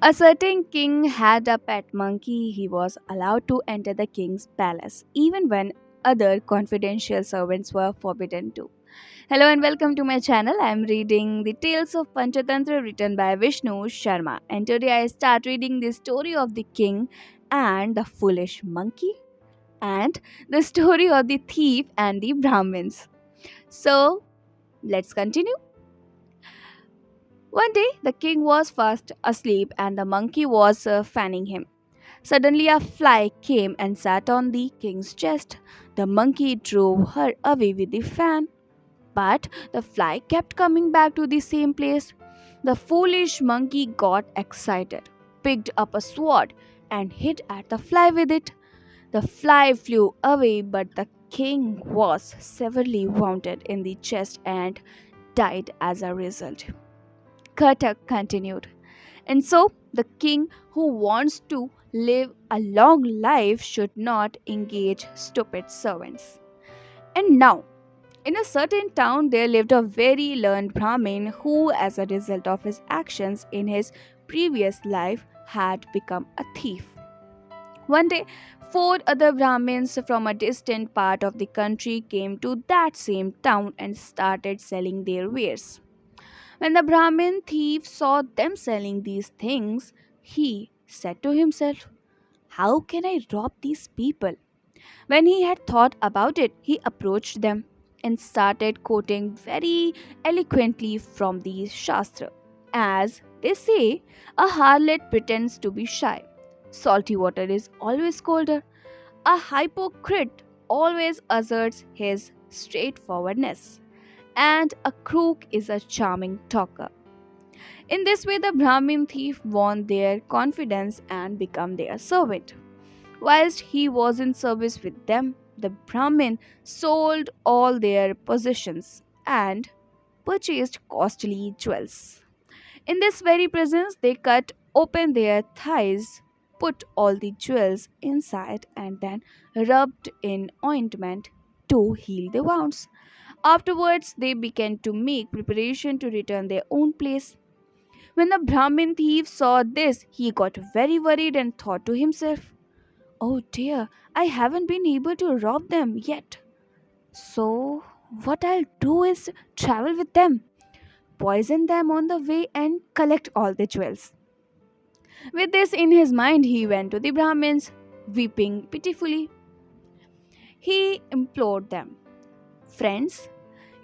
A certain king had a pet monkey. He was allowed to enter the king's palace, even when other confidential servants were forbidden to. Hello and welcome to my channel. I am reading the Tales of Panchatantra written by Vishnu Sharma. And today I start reading the story of the king and the foolish monkey and the story of the thief and the Brahmins. So let's continue. One day the king was fast asleep and the monkey was fanning him. Suddenly, a fly came and sat on the king's chest. The monkey drove her away with the fan, but the fly kept coming back to the same place. The foolish monkey got excited, picked up a sword, and hit at the fly with it. The fly flew away, but the king was severely wounded in the chest and died as a result. Katak continued. And so, the king who wants to live a long life should not engage stupid servants. And now, in a certain town, there lived a very learned Brahmin who, as a result of his actions in his previous life, had become a thief. One day, four other Brahmins from a distant part of the country came to that same town and started selling their wares. When the Brahmin thief saw them selling these things, he said to himself, how can I rob these people? When he had thought about it, he approached them and started quoting very eloquently from the Shastra. As they say, a harlot pretends to be shy. Salty water is always colder. A hypocrite always asserts his straightforwardness. And a crook is a charming talker. In this way, the Brahmin thief won their confidence and became their servant. Whilst he was in service with them, the Brahmin sold all their possessions and purchased costly jewels. In this very presence, they cut open their thighs, put all the jewels inside, and then rubbed in ointment to heal the wounds. Afterwards, they began to make preparation to return their own place. When the Brahmin thief saw this, he got very worried and thought to himself, oh dear, I haven't been able to rob them yet. So, what I'll do is travel with them, poison them on the way, and collect all the jewels. With this in his mind, he went to the Brahmins, weeping pitifully. He implored them, friends,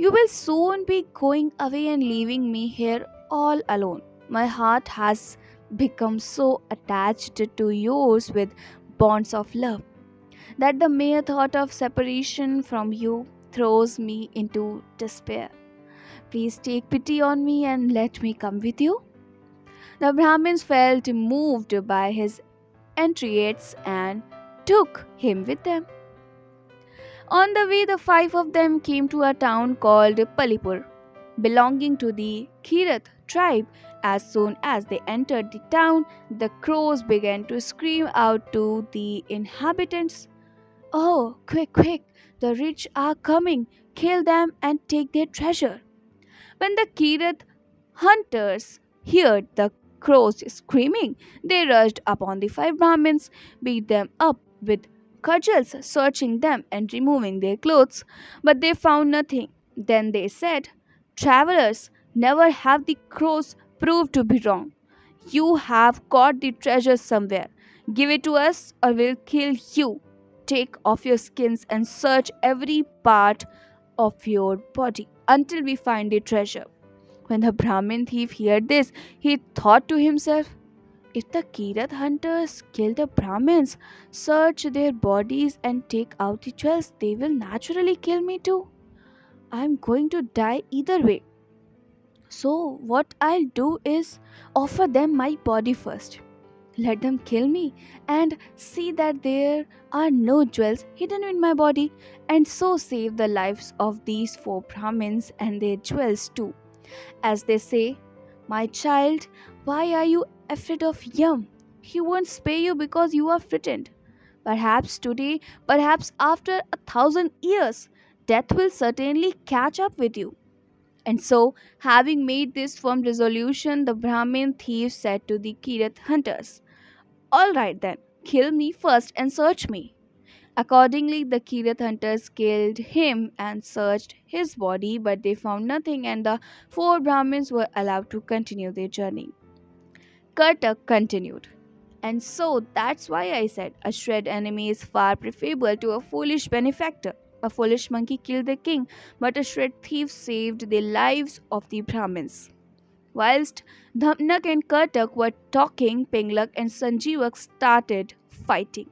you will soon be going away and leaving me here all alone. My heart has become so attached to yours with bonds of love that the mere thought of separation from you throws me into despair. Please take pity on me and let me come with you. The Brahmins felt moved by his entreaties and took him with them. On the way, the five of them came to a town called Palipur, belonging to the Kirath tribe. As soon as they entered the town, the crows began to scream out to the inhabitants, oh, quick, quick, the rich are coming, kill them and take their treasure. When the Kirath hunters heard the crows screaming, they rushed upon the five Brahmins, beat them up with cudgels, searching them and removing their clothes, but they found nothing. Then they said, travelers, never have the crows proved to be wrong. You have got the treasure somewhere. Give it to us or we'll kill you. Take off your skins and search every part of your body until we find the treasure. When the Brahmin thief heard this, he thought to himself, if the Kirath hunters kill the Brahmins, search their bodies and take out the jewels, they will naturally kill me too. I am going to die either way. So, what I'll do is offer them my body first. Let them kill me and see that there are no jewels hidden in my body, and so save the lives of these four Brahmins and their jewels too. As they say, my child, why are you afraid of Yam? He won't spare you because you are frightened. Perhaps today, perhaps after 1,000 years, death will certainly catch up with you. And so, having made this firm resolution, the Brahmin thief said to the Kirat hunters, "All right then, kill me first and search me." Accordingly, the Kirat hunters killed him and searched his body, but they found nothing, and the four Brahmins were allowed to continue their journey. Kartak continued. And so that's why I said a shred enemy is far preferable to a foolish benefactor. A foolish monkey killed the king, but a shred thief saved the lives of the Brahmins. Whilst Dhamnak and Kartak were talking, Pinglak and Sanjeevak started fighting.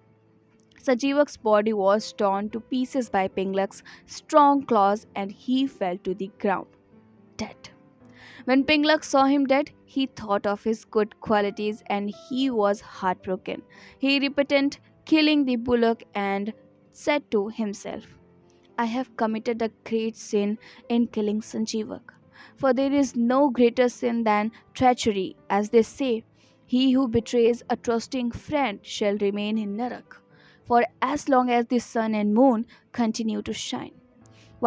Sanjeevak's body was torn to pieces by Pinglak's strong claws and he fell to the ground, dead. When Pinglak saw him dead, he thought of his good qualities and he was heartbroken. He repented killing the bullock and said to himself, "I have committed a great sin in killing Sanjeevak. For there is no greater sin than treachery, as they say. He who betrays a trusting friend shall remain in Narak, for as long as the sun and moon continue to shine."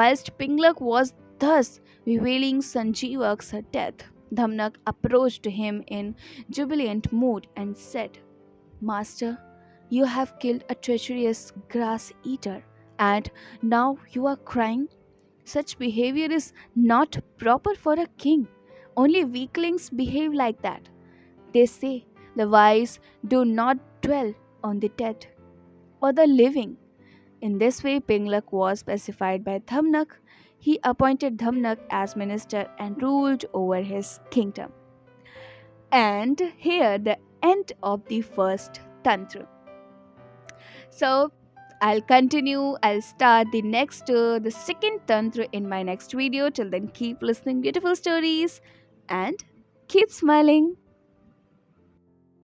Whilst Pinglak was thus bewailing Sanjeevak's death, Dhamnak approached him in jubilant mood and said, "Master, you have killed a treacherous grass eater, and now you are crying? Such behavior is not proper for a king. Only weaklings behave like that. They say the wise do not dwell on the dead or the living." In this way, Pinglak was pacified by Dhamnak. He appointed Dhamnak as minister and ruled over his kingdom. And here the end of the first tantra. So I'll start the second tantra in my next video. Till then, keep listening beautiful stories and keep smiling.